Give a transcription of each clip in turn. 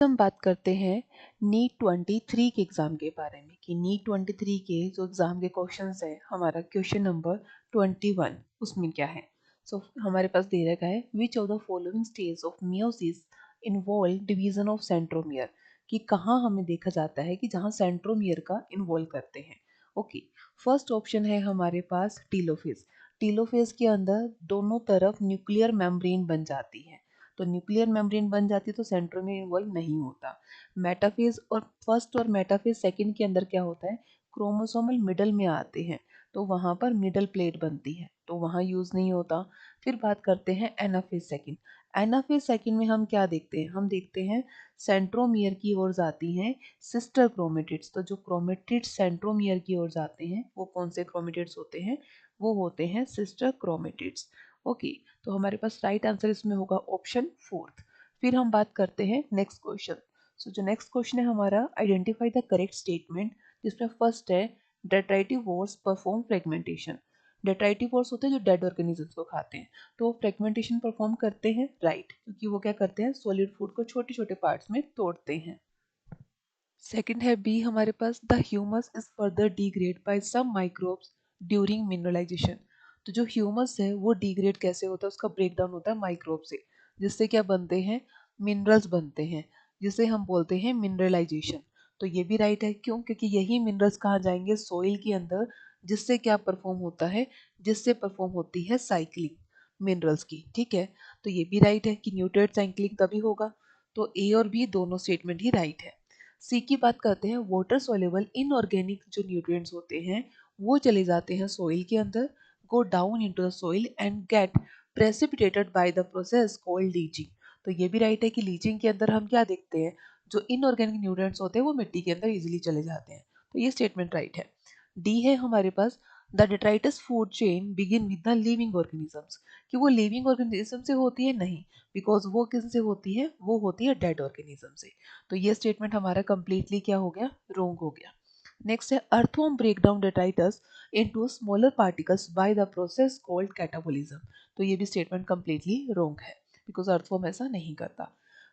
हम बात करते हैं नीट 23 के एग्जाम के बारे में कि नीट 23 के जो एग्जाम के क्वेश्चंस है हमारा क्वेश्चन नंबर 21 उसमें क्या है। हमारे पास दे रखा है which of the following stage of meiosis involve division of centromere, कि कहाँ हमें देखा जाता है कि जहाँ सेंट्रोमियर का इन्वॉल्व करते हैं। ओके, फर्स्ट ऑप्शन है हमारे पास टीलोफेज। टीलोफेज के अंदर दोनों तरफ न्यूक्लियर मेम्ब्रेन बन जाती है, तो न्यूक्लियर मेम्ब्रेन बन जाती है तो सेंट्रोमियर इन्वॉल्व नहीं होता। मेटाफेज और फर्स्ट और मेटाफेज सेकंड के अंदर क्या होता है, क्रोमोसोमल मिडल में आते हैं तो वहां पर मिडल प्लेट बनती है तो वहां यूज नहीं होता। फिर बात करते हैं एनाफेज सेकंड। एनाफेज सेकंड में हम क्या देखते हैं, हम देखते हैं सेंट्रोमियर की ओर जाती हैं सिस्टर क्रोमेटिड्स। तो जो क्रोमेटिड्स सेंट्रोमियर की ओर जाते हैं वो कौन से क्रोमेटिड्स होते हैं, वो होते हैं सिस्टर क्रोमेटिड्स। ओके, तो हमारे पास राइट आंसर इसमें होगा ऑप्शन फोर्थ। फिर हम बात करते हैं नेक्स्ट क्वेश्चन। जो नेक्स्ट क्वेश्चन है हमारा आइडेंटिफाई द करेक्ट स्टेटमेंट, जिसमें फर्स्ट है डेट्राइटिवोर्स परफॉर्म फ्रेगमेंटेशन। डेट्राइटिवोर्स होते हैं जो डेड ऑर्गेनिजम्स को खाते हैं, तो वो फ्रेगमेंटेशन परफॉर्म करते हैं, राइट, क्योंकि वो क्या करते हैं सॉलिड फूड को छोटे छोटे पार्ट्स में तोड़ते हैं। सेकंड है बी हमारे पास the humus is further degrade by some microbes during mineralization. तो जो ह्यूमस है वो डिग्रेड कैसे होता है, उसका ब्रेकडाउन होता है माइक्रोब से, जिससे क्या बनते हैं, मिनरल्स बनते हैं, जिसे हम बोलते हैं मिनरलाइजेशन। तो ये भी राइट है, क्यों, क्योंकि यही मिनरल्स कहाँ जाएंगे, सोइल के अंदर, जिससे क्या परफॉर्म होता है, जिससे परफॉर्म होती है साइक्लिंग मिनरल्स की। ठीक है, तो ये भी राइट है कि न्यूट्रिएंट साइक्लिंग तभी होगा। तो ए और बी दोनों स्टेटमेंट ही राइट है। सी की बात करते हैं, वाटर सोल्यूबल इनऑर्गेनिक जो न्यूट्रिएंट्स होते हैं वो चले जाते हैं सोइल के अंदर, go down into the soil and get precipitated by the process called leaching. तो ये भी राइट है कि लीचिंग के अंदर हम क्या देखते हैं, जो इनऑर्गेनिक न्यूट्रिएंट्स होते हैं वो मिट्टी के अंदर इजीली चले जाते हैं, तो ये स्टेटमेंट राइट है। डी है हमारे पास the detritus food chain begin with the living organisms, कि वो लिविंग ऑर्गेनिज्म से होती है, नहीं, बिकॉज वो किससे होती है, वो होती है डेड ऑर्गेनिज्म से। तो ये स्टेटमेंट हमारा कंप्लीटली क्या हो गया, रोंग हो गया। नेक्स्ट है earthworm break down detritus into smaller particles by the process called catabolism. तो ये भी स्टेटमेंट कंप्लीटली रोंग है, बिकॉज अर्थवर्म ऐसा नहीं करता।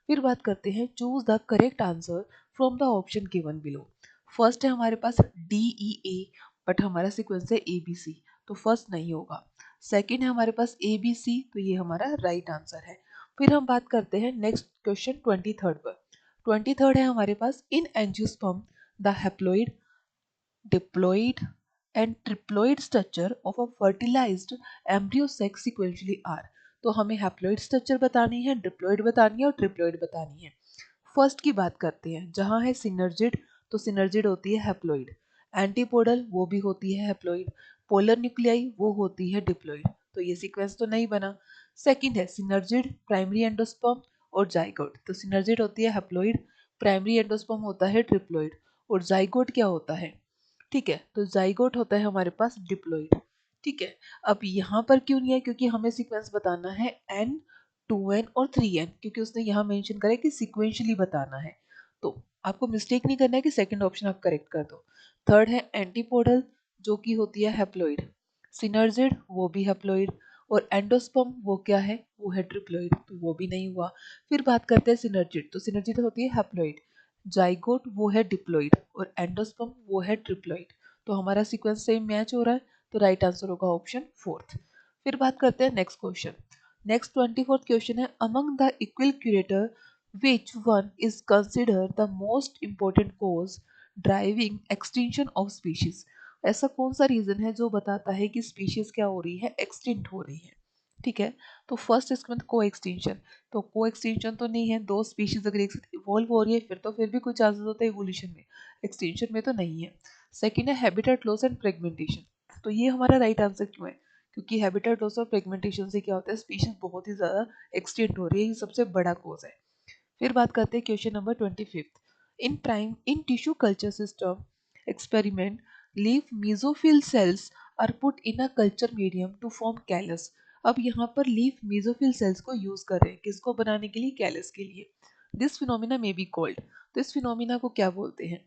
फिर बात करते हैं choose the correct answer from the option given below. First है हमारे पास डी ई ए, बट हमारा सीक्वेंस है ए बी सी, तो फर्स्ट नहीं होगा। सेकेंड है हमारे पास ए बी सी, तो ये हमारा राइट आंसर है। फिर हम बात करते हैं नेक्स्ट क्वेश्चन 23 पर। 23 है हमारे पास in angiosperm the haploid diploid and triploid structure of a fertilized embryo sacs sequentially are. तो हमें हैप्लॉइड स्ट्रक्चर बतानी है, डिप्लॉइड बतानी है और ट्रिप्लॉइड बतानी है। फर्स्ट की बात करते हैं, जहां है सिनर्जिड, तो सिनर्जिड होती है हैप्लॉइड, एंटीपोडल वो भी होती है हैप्लॉइड, पोलर न्यूक्लियाई वो होती है डिप्लॉइड, तो ये सीक्वेंस तो नहीं बना। सेकंड है सिनर्जिड प्राइमरी एंडोस्पर्म और जाइगोट, तो सिनर्जिड होती है हैप्लॉइड, प्राइमरी एंडोस्पर्म होता है ट्रिप्लॉइड और जाइगोट क्या होता है, ठीक है, तो जाइगोट होता है हमारे पास डिप्लॉइड। ठीक है, अब यहाँ पर क्यों नहीं है, क्योंकि हमें सीक्वेंस बताना है एन, 2n और 3n, क्योंकि उसने यहाँ मेंशन करा है कि सीक्वेंशियली बताना है। तो आपको मिस्टेक नहीं करना है कि सेकंड ऑप्शन आप करेक्ट कर दो। थर्ड है एंटीपोडल, जो कि होती है हैप्लॉइड, सिनर्जिड वो भी हैप्लॉइड और एंडोस्पर्म वो क्या है, वो है ट्रिप्लॉइड, तो वो भी नहीं हुआ। फिर बात करते हैं सिनर्जिड, तो सिनर्जिड होती है हैप्लॉइड, जाइगोट वो है डिप्लॉइड और एंडोस्पर्म वो है ट्रिप्लॉइड, तो हमारा सीक्वेंस सेम मैच हो रहा है, तो राइट आंसर होगा ऑप्शन फोर्थ। फिर बात करते हैं next question. Next 24th question है among the equal curator which one is considered the most important cause driving extinction of species। ऐसा कौन सा रीजन है जो बताता है कि स्पीशीज क्या हो रही है, एक्सटिंक्ट हो रही है। ठीक है, तो फर्स्ट इसके बाद को एक्सटिंक्शन, तो को एक्सटिंक्शन तो नहीं है, दो स्पीशीज अगर एक साथ इवॉल्व हो रही है फिर तो फिर भी कुछ चांसेस होता है इवोल्यूशन में, एक्सटिंक्शन में तो नहीं है। सेकंड है हैबिटेट लॉस एंड फ्रेगमेंटेशन, तो ये हमारा राइट आंसर क्यों है, क्योंकि हैबिटेट लॉस और फ्रेगमेंटेशन से क्या होता है, स्पीशीज बहुत ही ज्यादा एक्सटिंक्ट हो रही है, ये सबसे बड़ा कोज है। फिर बात करते हैं question number 25। In tissue culture system experiment leaf mesophyll cells are put in a culture medium to form callus. अब यहाँ पर लीफ मेसोफिल सेल्स को यूज कर रहे हैं किसको बनाने के लिए, कैलस के लिए। This phenomena may be called, तो इस फिनोमिना को क्या बोलते हैं।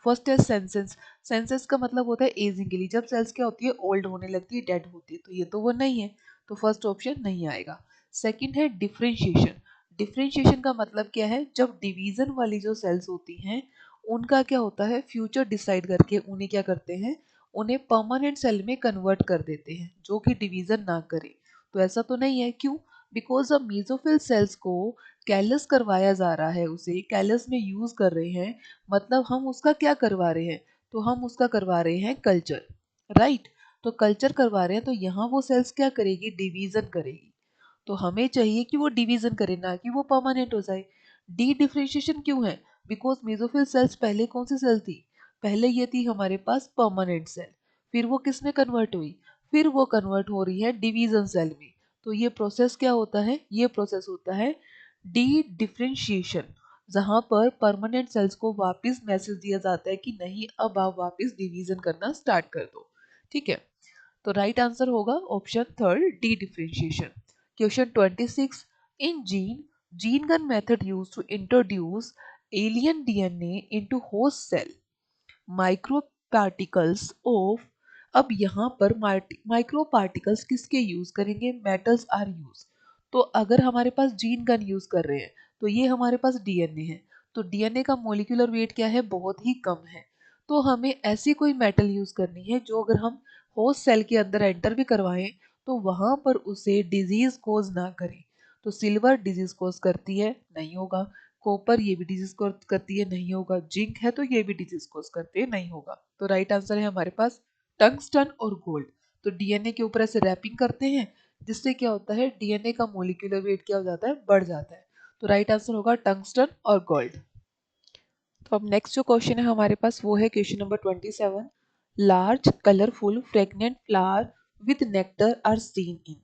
फर्स्ट है सेंसेस। सेंसेस का मतलब होता है एजिंग के लिए, जब सेल्स क्या होती है, ओल्ड होने लगती है, डेड होती है, तो ये तो वो नहीं है, तो फर्स्ट ऑप्शन नहीं आएगा। सेकंड है डिफरेंशिएशन। डिफरेंशिएशन का मतलब क्या है, जब डिवीजन वाली जो सेल्स होती हैं उनका क्या होता है, फ्यूचर डिसाइड करके उन्हें क्या करते हैं, उन्हें परमानेंट सेल में कन्वर्ट कर देते हैं जो कि डिवीजन ना करे। तो ऐसा तो नहीं है, क्यों? बिकॉज अब मेसोफिल सेल्स को कैलस करवाया जा रहा है, उसे कैलस में यूज कर रहे हैं, मतलब हम उसका क्या करवा रहे हैं, तो हम उसका करवा रहे हैं कल्चर, राइट। तो कल्चर करवा रहे हैं तो यहाँ वो सेल्स क्या करेगी, डिवीजन करेगी। तो हमें चाहिए कि वो डिवीजन करे, ना कि वो परमानेंट हो जाए। डी डिफरेंशिएशन क्यों है, बिकॉज मेसोफिल सेल्स पहले कौन सी सेल थी, पहले ये थी हमारे पास परमानेंट सेल, फिर वो किस में कन्वर्ट हुई, फिर वो कन्वर्ट हो रही है डिवीजन सेल में। तो ये प्रोसेस क्या होता है, ये प्रोसेस होता है डी डिफरेंशिएशन, जहां पर परमानेंट सेल्स को वापस मैसेज दिया जाता है कि नहीं, अब आप वापस डिवीजन करना स्टार्ट कर दो। ठीक है, तो राइट आंसर होगा option third, D differentiation. Question 26, in gene gun method used to introduce alien DNA into host cell, micro particles of, अब यहाँ पर माइक्रो पार्टिकल्स किसके यूज करेंगे, मेटल्स आर यूज। तो अगर हमारे पास जीन गन यूज कर रहे हैं तो ये हमारे पास डीएनए है, तो डीएनए का मोलिकुलर वेट क्या है, बहुत ही कम है। तो हमें ऐसी कोई मेटल यूज करनी है जो अगर हम होस्ट सेल के अंदर एंटर भी करवाएं तो वहां पर उसे डिजीज कोज ना करे। तो सिल्वर डिजीज कोज करती है, नहीं होगा। कॉपर ये भी डिजीज कोज करती है, नहीं होगा। जिंक है तो ये भी डिजीज कोज करती है, नहीं होगा। तो राइट आंसर है हमारे पास टंगस्टन और गोल्ड। तो डीएनए के ऊपर ऐसे रैपिंग करते हैं जिससे क्या होता है, डीएनए का मोलिकुलर वेट क्या हो जाता है, बढ़ जाता है। तो राइट आंसर होगा टंगस्टन और गोल्ड। तो अब नेक्स्ट जो क्वेश्चन है हमारे पास वो है question number 27, large colourful fragrant flower with nectar are seen in.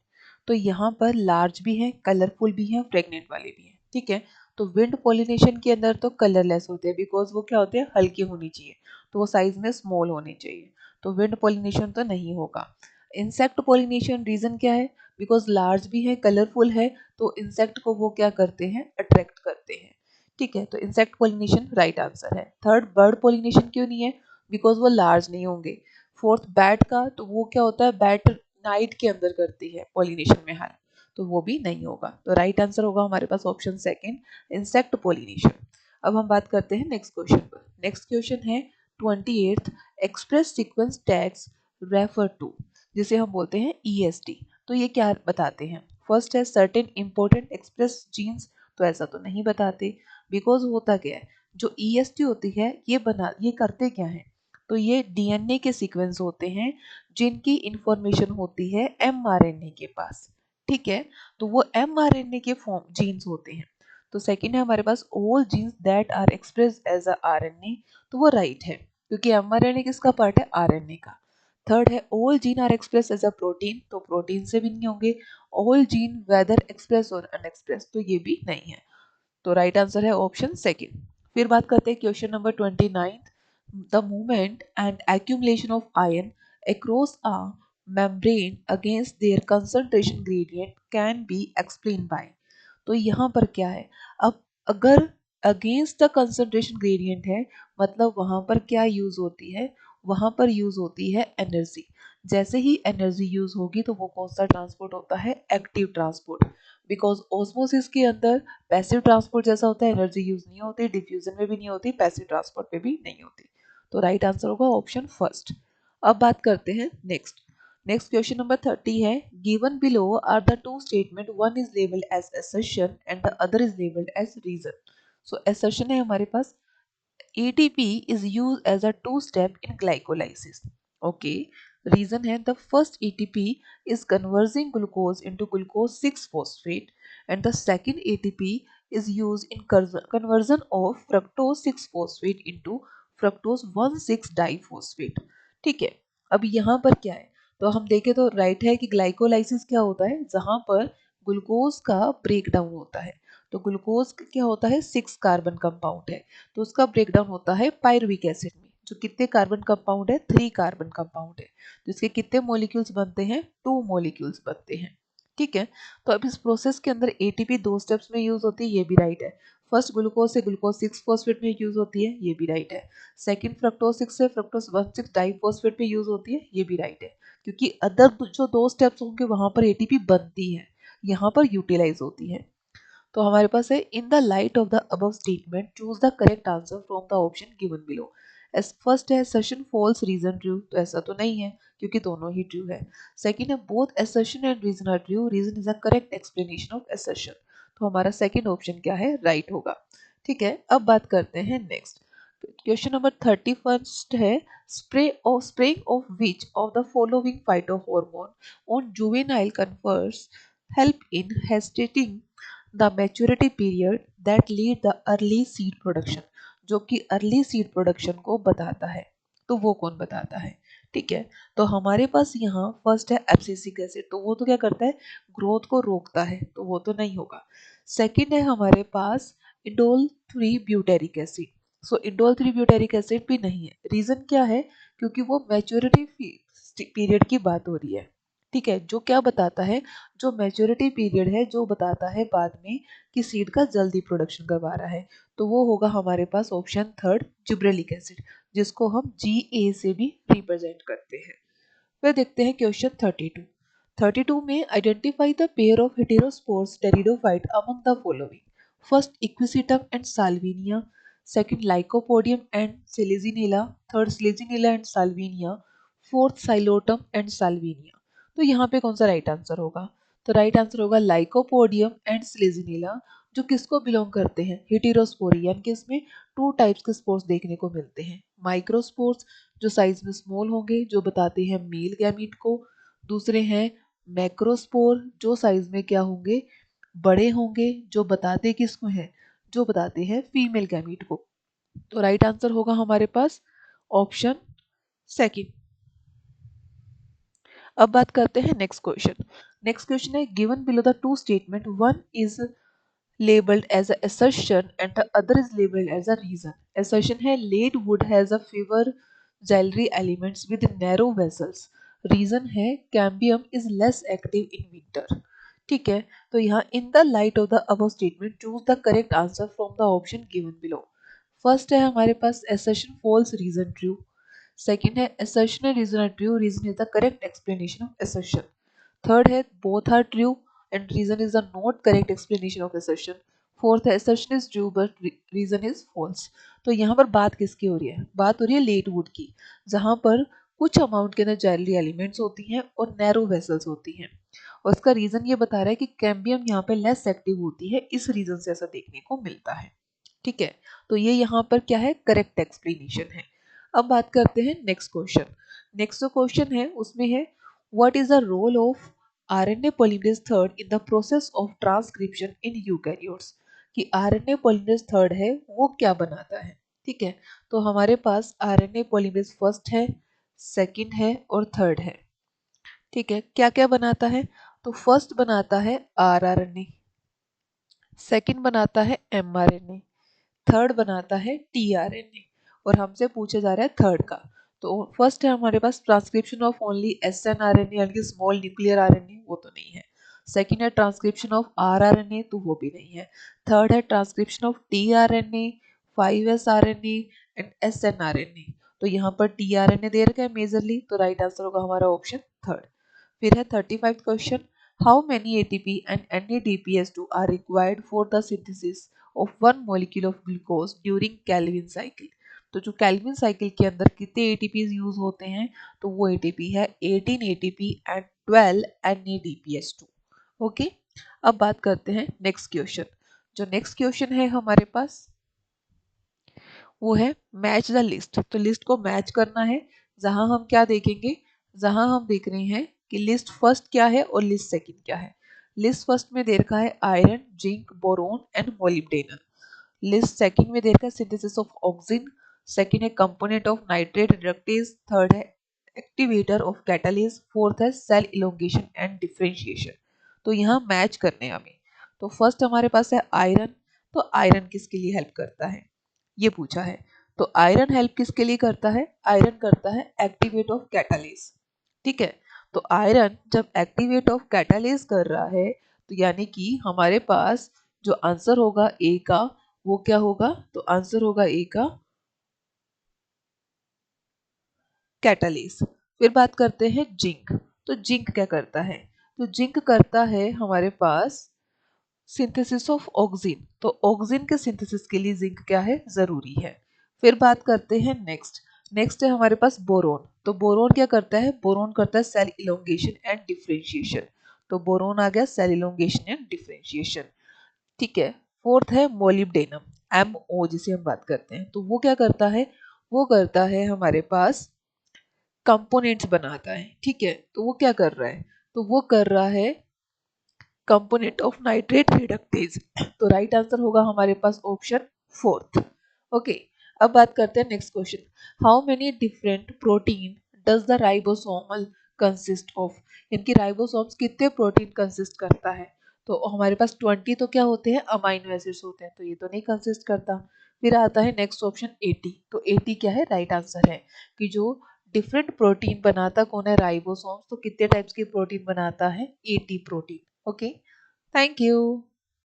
तो यहाँ पर लार्ज भी है, कलरफुल भी है, फ्रेगनेंट वाले भी हैं, ठीक है। तो विंड पॉलिनेशन के अंदर तो कलरलेस होते हैं, बिकॉज वो क्या होते हैं, हल्के होनी चाहिए, तो वो साइज में स्मॉल होने चाहिए। तो विंड पॉलिनेशन तो नहीं होगा। इंसेक्ट पॉलिनेशन, रीजन क्या है, बिकॉज लार्ज भी है, कलरफुल है, तो इंसेक्ट को वो क्या करते हैं, अट्रैक्ट करते हैं। ठीक है, तो इंसेक्ट पॉलिनेशन राइट आंसर है। थर्ड, बर्ड पॉलिनेशन क्यों नहीं है, बिकॉज वो लार्ज नहीं होंगे। फोर्थ, बैट का, तो वो क्या होता है, बैट नाइट के अंदर करती है पॉलिनेशन में हाल, तो वो भी नहीं होगा। तो राइट आंसर होगा हमारे पास ऑप्शन सेकंड, इंसेक्ट पॉलिनेशन। अब हम बात करते हैं नेक्स्ट क्वेश्चन पर। नेक्स्ट क्वेश्चन है 28th, express sequence tags refer to, जिसे हम बोलते हैं ईएसटी। तो ये क्या बताते हैं, फर्स्ट है सर्टेन इंपॉर्टेंट एक्सप्रेस जीन्स, तो ऐसा तो नहीं बताते। बिकॉज होता क्या है, जो ईएसटी होती है ये करते क्या है, तो ये डीएनए के सीक्वेंस होते हैं जिनकी इंफॉर्मेशन होती है एमआरएनए के पास। ठीक है, तो वो एमआरएनए के फॉर्म जीन्स होते हैं। तो सेकंड है हमारे पास all genes that are express as a RNA, तो वो राइट है क्योंकि एमआरएनए किसका पार्ट है, आरएनए का। थर्ड है all gene are express as a protein, तो प्रोटीन से भी नहीं होंगे। ऑल जीन वेदर एक्सप्रेस और अनएक्सप्रेस, तो ये भी नहीं है। तो राइट आंसर है ऑप्शन सेकंड। फिर बात करते हैं question number 29, the movement and accumulation of ion across a membrane against their concentration gradient can be explain by. तो यहाँ पर क्या है, अब अगर अगेंस्ट द कंसंट्रेशन ग्रेडियंट है, मतलब वहां पर क्या यूज होती है, वहां पर यूज होती है एनर्जी। जैसे ही एनर्जी यूज होगी तो वो कौन सा ट्रांसपोर्ट होता है, एक्टिव ट्रांसपोर्ट। बिकॉज ऑस्मोसिस के अंदर पैसिव ट्रांसपोर्ट जैसा होता है, एनर्जी यूज नहीं होती, डिफ्यूजन में भी नहीं होती, पैसिव ट्रांसपोर्ट में भी नहीं होती। तो राइट आंसर होगा ऑप्शन फर्स्ट। अब बात करते हैं नेक्स्ट। नेक्स्ट क्वेश्चन नंबर 30 है, given below are the two statement, one is labelled as assertion and the other is labelled as reason. So assertion है हमारे पास, ATP is used as a two-step in glycolysis. Okay. Reason है, the first ATP is converting glucose into glucose 6-phosphate and the second ATP is used in conversion of fructose 6-phosphate into fructose 1,6-diphosphate. ठीक है, अब यहाँ पर क्या है, तो हम देखें तो राइट है कि ग्लाइकोलाइसिस क्या होता है, जहां पर ग्लूकोज का ब्रेक डाउन होता है। तो ग्लूकोज क्या होता है, 6 कार्बन कंपाउंड है, तो उसका ब्रेकडाउन होता है पायरुविक एसिड में, जो कितने कार्बन कंपाउंड है, 3 कार्बन कंपाउंड है। तो इसके कितने मॉलिक्यूल्स बनते हैं, 2 मॉलिक्यूल्स बनते हैं। ठीक है, तो अब इस प्रोसेस के अंदर एटीपी 2 स्टेप्स में यूज होती है, ये भी राइट है। फर्स्ट ग्लूकोज से ग्लूकोज 6-फॉस्फेट में यूज होती है, ये भी राइट है। सेकंड फ्रक्टोज 6 से फ्रक्टोज 1,6-डाइफॉस्फेट में यूज होती है, ये भी राइट है। क्योंकि अदर जो 2 स्टेप्स होंगे वहां पर एटीपी बनती है, यहाँ पर यूटिलाइज होती है। तो हमारे पास है in the light of the above statement choose the correct answer from the option given below. First है assertion false रीजन ट्रू, तो ऐसा तो नहीं है क्योंकि दोनों ही ट्रू है। सेकंड है both assertion and reason are true, reason is a correct explanation of assertion, तो हमारा सेकंड ऑप्शन क्या है, राइट होगा। ठीक है, अब बात करते हैं नेक्स्ट क्वेश्चन नंबर 31 है spraying of which of the following phytohormone on juvenile confers help in hastening the maturity period that lead the early seed production, जो कि अर्ली सीड प्रोडक्शन को बताता है, तो वो कौन बताता है। ठीक है, तो हमारे पास यहाँ फर्स्ट है एब्सिसिक एसिड, तो वो तो क्या करता है, ग्रोथ को रोकता है, तो वो तो नहीं होगा। सेकंड है हमारे पास इंडोल 3 ब्यूटेरिक एसिड, सो इंडोल 3 ब्यूटेरिक एसिड भी नहीं है। रीजन क्या है, क्योंकि वो मैच्योरिटी पीरियड की बात हो रही है। ठीक है, जो क्या बताता है, जो मैच्योरिटी पीरियड है जो बताता है बाद में कि सीड का जल्दी प्रोडक्शन करवा रहा है, तो वो होगा हमारे पास ऑप्शन थर्ड जिब्रेलिक एसिड, जिसको हम GA से भी रिप्रेजेंट करते हैं। फिर देखते हैं क्वेश्चन 32। 32 में identify the pair of heterosporous pteridophyte among the following. First equisetum and salvinia, second lycopodium and selaginella, third selaginella and salvinia, fourth psilotum and salvinia. तो यहाँ पे कौन सा राइट आंसर होगा, तो राइट आंसर होगा लाइकोपोडियम एंड सेलेजिनेला, जो किसको बिलोंग करते हैं, हेटेरोस्पोरी, यानी कि इसमें टू टाइप्स के स्पोर्स देखने को मिलते हैं, माइक्रोस्पोर्स जो साइज में स्मॉल होंगे जो बताते हैं मेल गैमीट को, दूसरे हैं मैक्रोस्पोर जो साइज में क्या होंगे, बड़े होंगे, जो बताते किसको हैं, जो बताते हैं फीमेल गैमीट को। तो राइट आंसर होगा हमारे पास ऑप्शन सेकंड। अब बात करते हैं नेक्स्ट क्वेश्चन। नेक्स्ट क्वेश्चन है given below the two statement one is labeled as an assertion and the other is labeled as a reason. Assertion है laid wood has a fewer xylary elements with narrow vessels. Reason है cambium is less active in winter. ठीक है, तो यहाँ in the light of the above statement choose the correct answer from the option given below. First है हमारे पास assertion false reason true. Second है assertion and reason are true, reason is the correct explanation of assertion. Third है both are true and reason is the not correct explanation of assertion. Fourth है assertion is true but reason is false. तो यहाँ पर बात किसकी हो रही है, बात हो रही है लेट वुड की, जहाँ पर कुछ अमाउंट के अंदर जैलरी एलिमेंट्स होती हैं और नैरो वेसल्स होती हैं, और इसका रीजन ये बता रहा है कि कैम्बियम यहाँ पे लेस एक्टिव होती है, इस रीजन से ऐसा देखने को मिलता है। ठीक है, तो ये यहाँ पर क्या है, करेक्ट एक्सप्लेनेशन है। अब बात करते हैं नेक्स्ट क्वेश्चन। नेक्स्ट जो क्वेश्चन है उसमें है what is the role of RNA polymerase third in the process of transcription in eukaryotes, कि RNA polymerase third है वो क्या बनाता है। ठीक है, तो हमारे पास RNA polymerase फर्स्ट है, सेकंड है और थर्ड है। ठीक है, क्या क्या बनाता है, तो फर्स्ट बनाता है rRNA, सेकंड बनाता है mRNA, थर्ड बनाता है tRNA, और हमसे पूछा जा रहा है थर्ड का। तो फर्स्ट है हमारे पास ट्रांसक्रिप्शन ऑफ ओनली SNRNA यानी कि स्मॉल न्यूक्लियर RNA, वो तो नहीं है। सेकंड है ट्रांसक्रिप्शन ऑफ rRNA, तो वो भी नहीं है। थर्ड है transcription of tRNA, 5sRNA and SNRNA, तो यहाँ पर tRNA दे रखा है मेजरली, तो राइट आंसर होगा हमारा ऑप्शन थर्ड। फिर है 35 question, how many ATP and NADPS2 are required for the synthesis of one molecule of glucose during Calvin cycle। तो जो कैल्विन साइकिल के अंदर कितने ATPs यूज होते हैं, तो वो ATP है 18 ATP एंड 12 NADPS2। ओके, अब बात करते हैं नेक्स्ट क्वेश्चन। जो नेक्स्ट क्वेश्चन है हमारे पास वो है मैच द लिस्ट, तो लिस्ट को मैच करना है, जहां हम क्या देखेंगे, जहां हम देख रहे हैं कि लिस्ट फर्स्ट क्या है और लिस्ट सेकंड क्या है। लिस्ट फर्स्ट में दे रखा है iron, zinc, boron and molybdenum. List second में दे रखा है सिंथेसिस ऑफ ऑक्सीजन, सेकंड है component of nitrate reductase, third है एक्टिवेटर ऑफ कैटालिस, फोर्थ है सेल इलोंगेशन एंड डिफरेंशिएशन। तो यहाँ मैच करने हैं हमें। तो फर्स्ट हमारे पास है आयरन, तो आयरन किसके लिए हेल्प करता है, ये पूछा है। तो आयरन हेल्प किसके लिए करता है, आयरन करता है एक्टिवेट ऑफ कैटालिस। ठीक है, तो आयरन जब एक्टिवेट ऑफ कैटालिस कर रहा है, तो यानी कि हमारे पास जो आंसर होगा ए का वो क्या होगा, तो आंसर होगा ए का कैटालिस। फिर बात करते हैं जिंक, तो जिंक क्या करता है, तो जिंक करता है हमारे पास सिंथेसिस ऑफ ऑक्सिन, तो ऑक्सिन के सिंथेसिस के लिए जिंक क्या है, जरूरी है। फिर बात करते हैं नेक्स्ट है हमारे पास बोरोन। तो बोरोन क्या करता है, बोरोन करता है सेल इलोंगेशन एंड डिफरेंशिएशन। तो बोरोन आ गया सेल इलोंगेशन एंड डिफरेंशिएशन, ठीक है। फोर्थ है मोलिब्डेनम, MO जिसे हम बात करते हैं, तो वो क्या करता है, वो करता है हमारे पास कंपोनेंट्स बनाता है, ठीक है। तो वो क्या कर रहा है, तो वो कर रहा है कंपोनेंट ऑफ नाइट्रेट रिडक्टेज। तो राइट आंसर होगा हमारे पास ऑप्शन फोर्थ। ओके, अब बात करते हैं next question. How many different protein does the ribosomal consist of, इनकी राइबोसोम्स कितने प्रोटीन कंसिस्ट करता है। तो हमारे पास 20 तो क्या होते हैं, अमाइनो एसिड्स होते हैं, तो ये तो नहीं कंसिस्ट करता। फिर आता है नेक्स्ट ऑप्शन 80, तो 80 क्या है, राइट आंसर है कि जो डिफरेंट प्रोटीन बनाता कौन है, राइबोसोम्स। तो कितने टाइप्स के प्रोटीन बनाता है, 80 प्रोटीन। Okay, thank you.